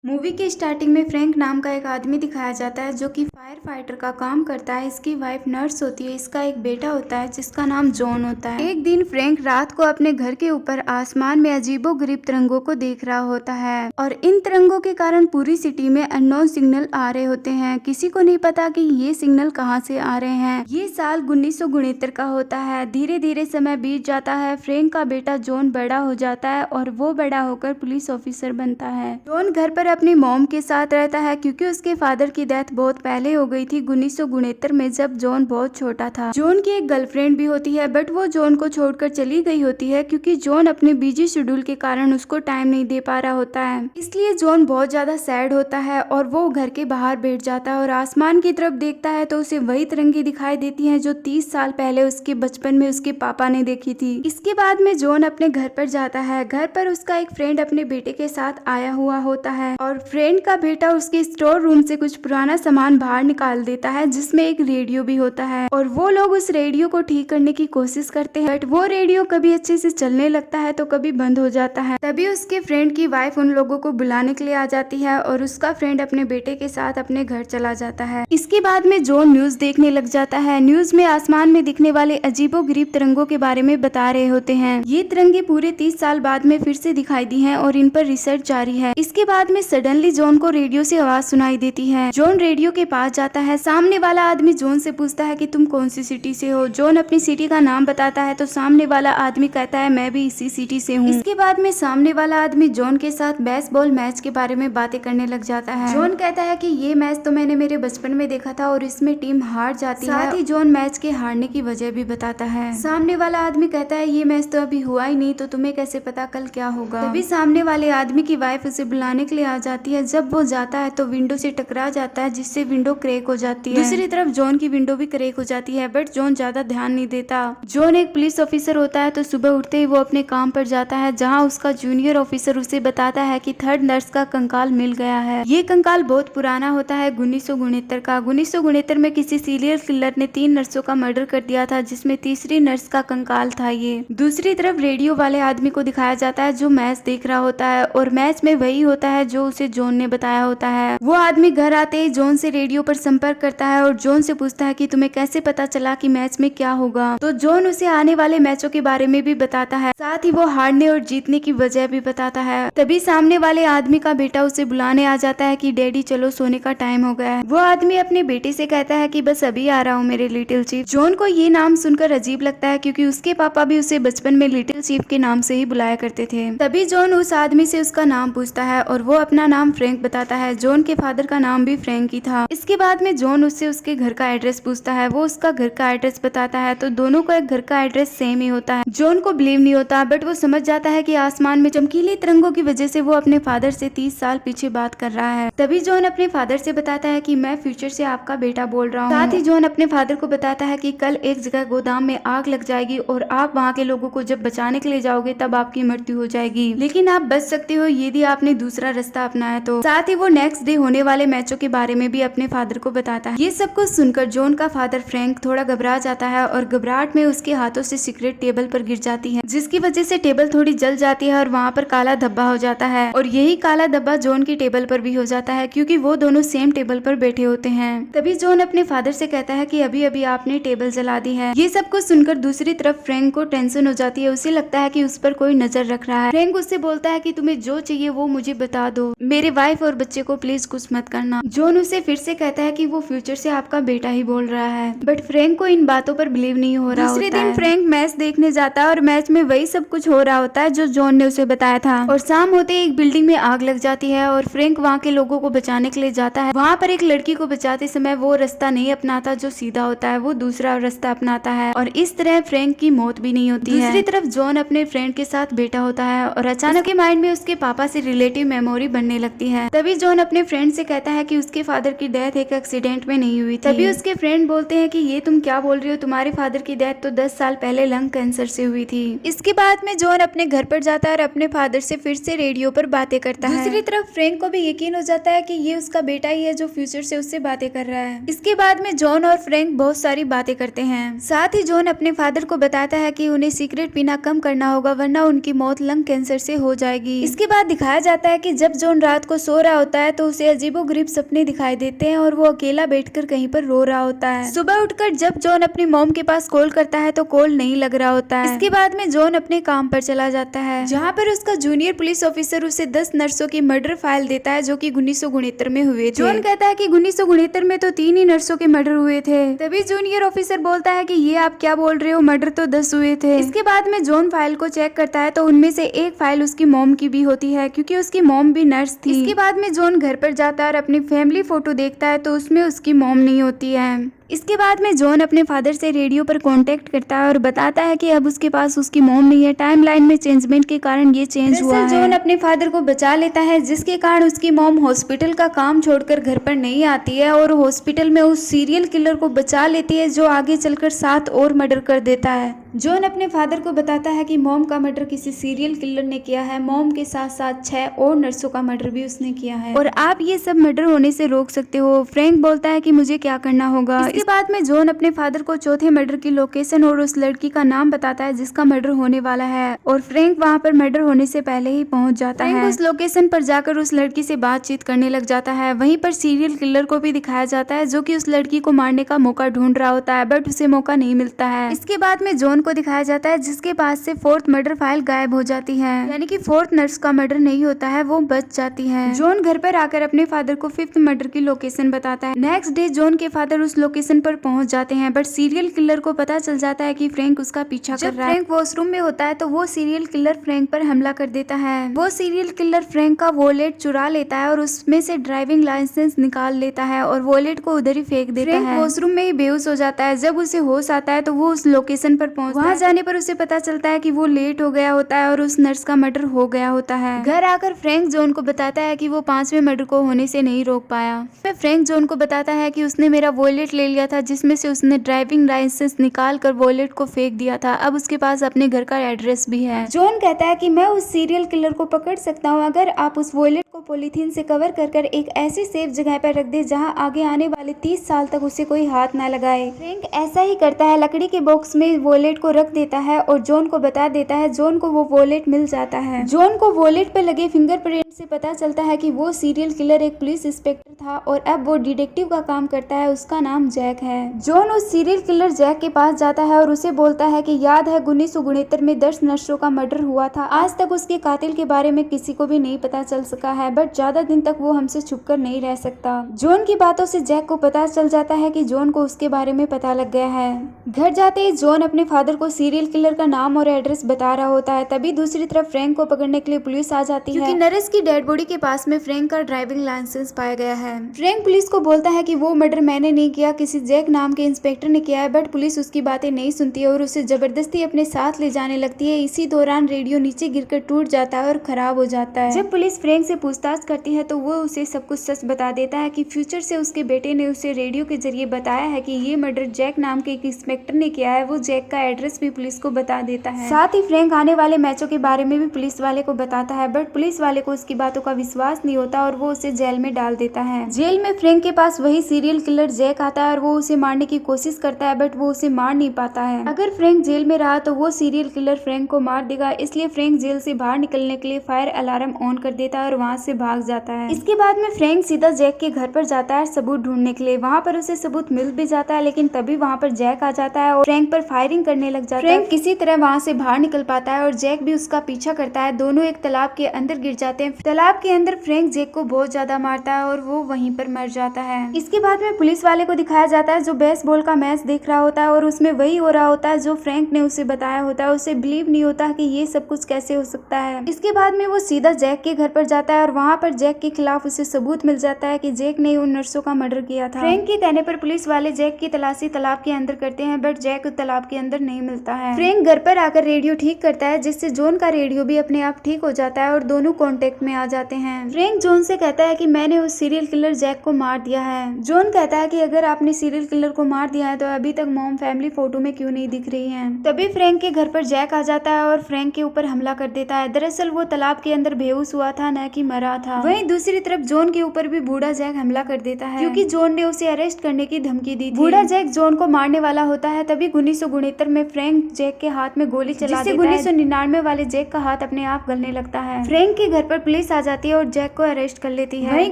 Movie के starting में Frank नाम का एक आदमी दिखाया जाता है जो कि फायर फाइटर का काम करता है। इसकी वाइफ नर्स होती है। इसका एक बेटा होता है जिसका नाम जॉन होता है। एक दिन फ्रैंक रात को अपने घर के ऊपर आसमान में अजीबोगरीब तिरंगों को देख रहा होता है और इन तिरंगों के कारण पूरी सिटी में अननोन सिग्नल आ रहे होते हैं। किसी को नहीं पता कि ये सिग्नल कहाँ से आ रहे हैं। ये साल 1969 का होता है। धीरे धीरे समय बीत जाता है। फ्रैंक का बेटा जॉन बड़ा हो जाता है और वो बड़ा होकर पुलिस ऑफिसर बनता है। जॉन घर पर अपनी मॉम के साथ रहता है क्योंकि उसके फादर की डेथ बहुत पहले हो गई थी 1969 में, जब जॉन बहुत छोटा था। जॉन की एक गर्लफ्रेंड भी होती है बट वो जॉन को छोड़कर चली गई होती है क्योंकि जॉन अपने बिजी शेड्यूल के कारण उसको टाइम नहीं दे पा रहा होता है। इसलिए जॉन बहुत ज्यादा सैड होता है और वो घर के बाहर बैठ जाता है और आसमान की तरफ देखता है तो उसे वही तिरंगी दिखाई देती है जो 30 साल पहले उसके बचपन में उसके पापा ने देखी थी। इसके बाद में जॉन अपने घर पर जाता है। घर पर उसका एक फ्रेंड अपने बेटे के साथ आया हुआ होता है और फ्रेंड का बेटा उसके स्टोर रूम से कुछ पुराना सामान बाहर निकाल देता है जिसमें एक रेडियो भी होता है और वो लोग उस रेडियो को ठीक करने की कोशिश करते हैं बट वो रेडियो कभी अच्छे से चलने लगता है तो कभी बंद हो जाता है। तभी उसके फ्रेंड की वाइफ उन लोगों को बुलाने के लिए आ जाती है और उसका फ्रेंड अपने बेटे के साथ अपने घर चला जाता है। इसके बाद में जॉन न्यूज देखने लग जाता है। न्यूज में आसमान में दिखने वाले अजीबोगरीब तिरंगों के बारे में बता रहे होते हैं। ये तिरंगे पूरे 30 साल बाद में फिर से दिखाई दी है और इन पर रिसर्च जारी है। इसके बाद में सडनली जॉन को रेडियो से आवाज सुनाई देती है। जॉन रेडियो के पास जाता है। सामने वाला आदमी जॉन से पूछता है कि तुम कौन सी सिटी से हो। जॉन अपनी सिटी का नाम बताता है तो सामने वाला आदमी कहता है मैं भी इसी सिटी से हूँ। इसके बाद में सामने वाला आदमी जॉन के साथ बेसबॉल मैच के बारे में बातें करने लग जाता है। जॉन कहता है कि ये मैच तो मैंने मेरे बचपन में देखा था और इसमें टीम हार जाती है। साथ ही जॉन मैच के हारने की वजह भी बताता है। सामने वाला आदमी कहता है ये मैच तो अभी हुआ ही नहीं तो तुम्हें कैसे पता कल क्या होगा। तभी सामने वाले आदमी की वाइफ उसे बुलाने के लिए आ जाती है। जब वो जाता है तो विंडो से टकरा जाता है जिससे विंडो क्रैक हो जाती है। दूसरी तरफ जॉन की विंडो भी क्रैक हो जाती है बट जॉन ज्यादा ध्यान नहीं देता। जॉन एक पुलिस ऑफिसर होता है तो सुबह उठते ही वो अपने काम पर जाता है जहाँ उसका जूनियर ऑफिसर उसे बताता है कि थर्ड नर्स का कंकाल मिल गया है। ये कंकाल बहुत पुराना होता है 1969 का। 1969 में किसी सीरियल किलर ने 3 नर्सों का मर्डर कर दिया था जिसमें तीसरी नर्स का कंकाल था ये। दूसरी तरफ रेडियो वाले आदमी को दिखाया जाता है जो मैच देख रहा होता है और मैच में वही होता है जो उसे जॉन ने बताया होता है। वो आदमी घर आते ही जॉन से रेडियो पर संपर्क करता है और जॉन से पूछता है कि तुम्हें कैसे पता चला कि मैच में क्या होगा। तो जॉन उसे आने वाले मैचों के बारे में भी बताता है, साथ ही वो हारने और जीतने की वजह भी बताता है। तभी सामने वाले आदमी का बेटा उसे बुलाने आ जाता है कि डैडी चलो सोने का टाइम हो गया है। वो आदमी अपने बेटे से कहता है कि बस अभी आ रहा हूँ मेरे लिटिल चीफ। जॉन को ये नाम सुनकर अजीब लगता है क्योंकि उसके पापा भी उसे बचपन में लिटिल चीफ के नाम से ही बुलाया करते थे। तभी जॉन उस आदमी से उसका नाम पूछता है और वो अपना नाम फ्रैंक बताता है। जॉन के फादर का नाम भी फ्रैंक ही था। इसके बाद में जॉन उससे उसके घर का एड्रेस पूछता है। वो उसका घर का एड्रेस बताता है तो दोनों का एक घर का एड्रेस सेम ही होता है। जॉन को बिलीव नहीं होता बट वो समझ जाता है कि आसमान में चमकीले तिरंगों की वजह से वो अपने फादर से 30 साल पीछे बात कर रहा है। तभी जॉन अपने फादर से बताता है कि मैं फ्यूचर से आपका बेटा बोल रहा हूँ। साथ ही जॉन अपने फादर को बताता है कि कल एक जगह गोदाम में आग लग जाएगी और आप वहाँ के लोगों को जब बचाने के लिए जाओगे तब आपकी मृत्यु हो जाएगी, लेकिन आप बच सकते हो यदि आपने दूसरा रास्ता अपनाया तो। साथ ही वो नेक्स्ट डे होने वाले मैचों के बारे में भी अपने फादर को बताता है। ये सब कुछ सुनकर जॉन का फादर फ्रैंक थोड़ा घबरा जाता है और घबराहट में उसके हाथों से सिगरेट टेबल पर गिर जाती है जिसकी वजह से टेबल थोड़ी जल जाती है और वहाँ पर काला धब्बा हो जाता है और यही काला धब्बा जॉन की टेबल पर भी हो जाता है क्योंकि वो दोनों सेम टेबल पर बैठे होते हैं। तभी जॉन अपने फादर से कहता है कि अभी अभी आपने टेबल जला दी है। ये सब कुछ सुनकर दूसरी तरफ फ्रैंक को टेंशन हो जाती है। उसे लगता है कि उस पर कोई नजर रख रहा है। फ्रैंक उससे बोलता है कि तुम्हें जो चाहिए वो मुझे बता दो, मेरे वाइफ और बच्चे को प्लीज कुछ मत करना। जॉन उसे फिर से कहता है कि वो फ्यूचर से आपका बेटा ही बोल रहा है बट फ्रैंक को इन बातों पर बिलीव नहीं हो रहा। दूसरे दिन फ्रैंक मैच देखने जाता है और मैच में वही सब कुछ हो रहा होता है जो जॉन ने उसे बताया था और शाम होते ही एक बिल्डिंग में आग लग जाती है और फ्रैंक वहाँ के लोगों को बचाने के लिए जाता है। वहाँ पर एक लड़की को बचाते समय वो रास्ता नहीं अपनाता जो सीधा होता है, वो दूसरा रास्ता अपनाता है और इस तरह फ्रैंक की मौत भी नहीं होती है। दूसरी तरफ जॉन अपने फ्रेंड के साथ बैठा होता है और अचानक के माइंड में उसके पापा से रिलेटिव मेमोरी बनने लगती है। तभी जॉन अपने फ्रेंड से कहता है कि उसके फादर की डेथ एक बाइक एक्सीडेंट में नहीं हुई थी। तभी उसके फ्रेंड बोलते हैं कि ये तुम क्या बोल रही हो, तुम्हारे फादर की डेथ तो 10 साल पहले लंग कैंसर से हुई थी। इसके बाद में जॉन अपने घर पर जाता है और अपने फादर से फिर से रेडियो पर बातें करता है। दूसरी तरफ फ्रैंक को भी यकीन हो जाता है कि ये उसका बेटा ही है जो फ्यूचर से उससे बातें कर रहा है। इसके बाद में जॉन और फ्रैंक बहुत सारी बातें करते हैं। साथ ही जॉन अपने फादर को बताता है कि उन्हें सिगरेट पीना कम करना होगा वरना उनकी मौत लंग कैंसर से हो जाएगी। इसके बाद दिखाया जाता है कि जब जॉन रात को सो रहा होता है तो उसे अजीबोगरीब सपने दिखाई देते हैं और वो अकेला बैठकर कहीं पर रो रहा होता है। सुबह उठकर जब जॉन अपनी मॉम के पास कॉल करता है तो कॉल नहीं लग रहा होता है। इसके बाद में जॉन अपने काम पर चला जाता है जहाँ पर उसका जूनियर पुलिस ऑफिसर उसे 10 नर्सों की मर्डर फाइल देता है जो कि 1969 में हुए थे। जॉन कहता है कि 1969 में तो 3 ही नर्सों के मर्डर हुए थे। तभी जूनियर ऑफिसर बोलता है कि ये आप क्या बोल रहे हो, मर्डर तो 10 हुए थे। इसके बाद में जॉन फाइल को चेक करता है तो उनमें से एक फाइल उसकी मॉम की भी होती है क्योंकि उसकी मॉम भी नर्स थी। इसके बाद में जॉन घर पर जाता है और अपनी फैमिली फोटो देखता है तो उसमें उसकी मॉम नहीं होती है। इसके बाद में जॉन अपने फादर से रेडियो पर कांटेक्ट करता है और बताता है कि अब उसके पास उसकी मॉम नहीं है, टाइमलाइन में चेंजमेंट के कारण ये चेंज हुआ है। जॉन अपने फादर को बचा लेता है जिसके कारण उसकी मॉम हॉस्पिटल का काम छोड़कर घर पर नहीं आती है और हॉस्पिटल में उस सीरियल किलर को बचा लेती है जो आगे चलकर 7 और मर्डर कर देता है। जॉन अपने फादर को बताता है कि मॉम का मर्डर किसी सीरियल किलर ने किया है। मॉम के साथ साथ 6 और नर्सों का मर्डर भी उसने किया है और आप ये सब मर्डर होने से रोक सकते हो। फ्रैंक बोलता है कि मुझे क्या करना होगा। इसके बाद में जॉन अपने फादर को चौथे मर्डर की लोकेशन और उस लड़की का नाम बताता है जिसका मर्डर होने वाला है और फ्रैंक वहाँ पर मर्डर होने से पहले ही पहुँच जाता है। उस लोकेशन पर जाकर उस लड़की से बातचीत करने लग जाता है। वहीं पर सीरियल किलर को भी दिखाया जाता है जो कि उस लड़की को मारने का मौका ढूंढ रहा होता है बट उसे मौका नहीं मिलता है। इसके बाद में जॉन को दिखाया जाता है जिसके पास से 4th मर्डर फाइल गायब हो जाती है, यानी कि 4th नर्स का मर्डर नहीं होता है, वो बच जाती है। जॉन घर पर आकर अपने फादर को 5th मर्डर की लोकेशन बताता है। नेक्स्ट डे जॉन के फादर उस लोकेशन पर पहुंच जाते हैं बट सीरियल किलर को पता चल जाता है कि फ्रैंक उसका पीछा कर रहा है। फ्रैंक वॉशरूम में होता है तो वो सीरियल किलर फ्रैंक पर हमला कर देता है। वो सीरियल किलर फ्रैंक का वॉलेट चुरा लेता है और उसमें से ड्राइविंग लाइसेंस निकाल लेता है और वॉलेट को उधर ही फेंक देता है। फ्रैंक वॉशरूम में ही बेहोश हो जाता है। जब उसे होश आता है तो वो उस लोकेशन पर पहुंचता है। वहां जाने पर उसे पता चलता है कि वो लेट हो गया होता है और उस नर्स का मर्डर हो गया होता है। घर आकर फ्रैंक जॉन को बताता है कि वो 5वें मर्डर को होने से नहीं रोक पाया। फिर फ्रैंक जॉन को बताता है कि उसने मेरा वॉलेट ले लिया था जिसमें से उसने ड्राइविंग लाइसेंस निकाल कर वॉलेट को फेंक दिया था। अब उसके पास अपने घर का एड्रेस भी है। जॉन कहता है कि मैं उस सीरियल किलर को पकड़ सकता हूँ अगर आप उस वॉलेट को पॉलीथीन से कवर कर एक ऐसी सेफ जगह पर रख दे जहाँ आगे आने वाले 30 साल तक उसे कोई हाथ ना लगाए। फ्रैंक ऐसा ही करता है, लकड़ी के बॉक्स में वॉलेट को रख देता है और जॉन को बता देता है। जॉन को वो वॉलेट मिल जाता है। जॉन को वॉलेट पर लगे फिंगरप्रिंट से पता चलता है कि वो सीरियल किलर एक पुलिस इंस्पेक्टर था और अब वो डिटेक्टिव का काम करता है। उसका नाम जैक है। जॉन उस सीरियल किलर जैक के पास जाता है और उसे बोलता है कि याद है 1969 में 10 नर्सों का मर्डर हुआ था। आज तक उसके कातिल के बारे में किसी को भी नहीं पता चल सका है बट ज्यादा दिन तक वो हमसे छुपकर नहीं रह सकता। जॉन की बातों से जैक को पता चल जाता है कि जॉन को उसके बारे में पता लग गया है। घर जाते ही जॉन अपने फादर को सीरियल किलर का नाम और एड्रेस बता रहा होता है। तभी दूसरी तरफ फ्रैंक को पकड़ने के लिए पुलिस आ जाती है क्योंकि नर्स की डेड बॉडी के पास में फ्रैंक का ड्राइविंग लाइसेंस पाया गया है। फ्रैंक पुलिस को बोलता है कि वो मर्डर मैंने नहीं किया, किसी जैक नाम के इंस्पेक्टर ने किया है बट पुलिस उसकी बातें नहीं सुनती है और उसे जबरदस्ती अपने साथ ले जाने लगती है। इसी दौरान रेडियो नीचे गिरकर टूट जाता है और खराब हो जाता है। जब पुलिस फ्रैंक से पूछताछ करती है तो वो उसे सब कुछ सच बता देता है कि फ्यूचर से उसके बेटे ने उसे रेडियो के जरिए बताया है कि ये मर्डर जैक नाम के एक इंस्पेक्टर ने किया है। वो जैक का एड्रेस भी पुलिस को बता देता है। साथ ही फ्रैंक आने वाले मैचों के बारे में भी पुलिस वाले को बताता है बट पुलिस वाले को उसकी बातों का विश्वास नहीं होता और वो उसे जेल में डाल देता है। जेल में फ्रैंक के पास वही सीरियल किलर जैक आता है और वो उसे मारने की कोशिश करता है बट वो उसे मार नहीं पाता है। अगर फ्रैंक जेल में रहा तो वो सीरियल किलर फ्रैंक को मार देगा, इसलिए फ्रैंक जेल से बाहर निकलने के लिए फायर अलार्म ऑन कर देता है और वहाँ से भाग जाता है। इसके बाद में फ्रैंक सीधा जैक के घर पर जाता है सबूत ढूंढने के लिए। वहाँ पर उसे सबूत मिल भी जाता है लेकिन तभी वहाँ पर जैक आ जाता है और फ्रैंक पर फायरिंग करने लग जाता है। फ्रैंक किसी तरह वहाँ से बाहर निकल पाता है और जैक भी उसका पीछा करता है। दोनों एक तालाब के अंदर गिर जाते हैं। तालाब के अंदर फ्रैंक जैक को बहुत ज्यादा मारता है और वो वहीं पर मर जाता है। इसके बाद में पुलिस वाले को दिखाया जाता है जो बेसबॉल का मैच देख रहा होता है और उसमें वही हो रहा होता है जो फ्रैंक ने उसे बताया होता है। उसे बिलीव नहीं होता कि ये सब कुछ कैसे हो सकता है। इसके बाद में वो सीधा जैक के घर पर जाता है और वहाँ पर जैक के खिलाफ उसे सबूत मिल जाता है कि जैक ने उन नर्सों का मर्डर किया था। फ्रैंक के कहने पर पुलिस वाले जैक की तलाशी तालाब के अंदर करते हैं, बट जैक तालाब के अंदर नहीं मिलता है। फ्रैंक घर पर आकर रेडियो ठीक करता है, जिससे जॉन का रेडियो भी अपने आप ठीक हो जाता है और दोनों कांटेक्ट में आ जाते हैं। फ्रैंक जॉन से कहता है कि मैंने उस सीरियल किलर जैक को मार दिया है। जॉन कहता है कि अगर आपने सीरियल किलर को मार दिया है तो अभी तक मॉम फैमिली फोटो में क्यों नहीं दिख रही है। तभी फ्रैंक के घर पर जैक आ जाता है और फ्रैंक के ऊपर हमला कर देता है। दरअसल वो तालाब के अंदर बेहोश हुआ था, न कि मरा था। वहीं दूसरी तरफ जॉन के ऊपर भी बूढ़ा जैक हमला कर देता है, क्योंकि जॉन ने उसे अरेस्ट करने की धमकी दी थी। बूढ़ा जैक जॉन को मारने वाला होता है, तभी 1969 में फ्रैंक जैक के हाथ में गोली चला देता है, 1999 वाले जैक का हाथ अपने आप गलने लगता है। फ्रैंक के घर पर पुलिस आ जाती है और जैक को अरेस्ट कर लेती है। वहीं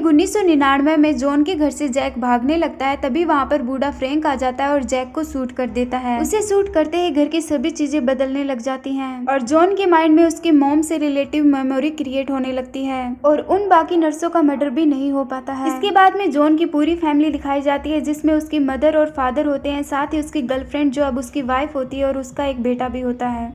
1999 में जॉन के घर से जैक भागने लगता है, तभी वहाँ पर बूढ़ा फ्रैंक आ जाता है और जैक को शूट कर देता है। उसे शूट करते ही घर की सभी चीजें बदलने लग जाती हैं और जॉन के माइंड में उसकी मॉम से रिलेटिव मेमोरी क्रिएट होने लगती है और उन बाकी नर्सों का मर्डर भी नहीं हो पाता है। इसके बाद में जॉन की पूरी फैमिली दिखाई जाती है, जिसमें उसकी मदर और फादर होते हैं, साथ ही उसकी गर्लफ्रेंड जो अब उसकी वाइफ होती है और उसका एक बेटा भी होता है।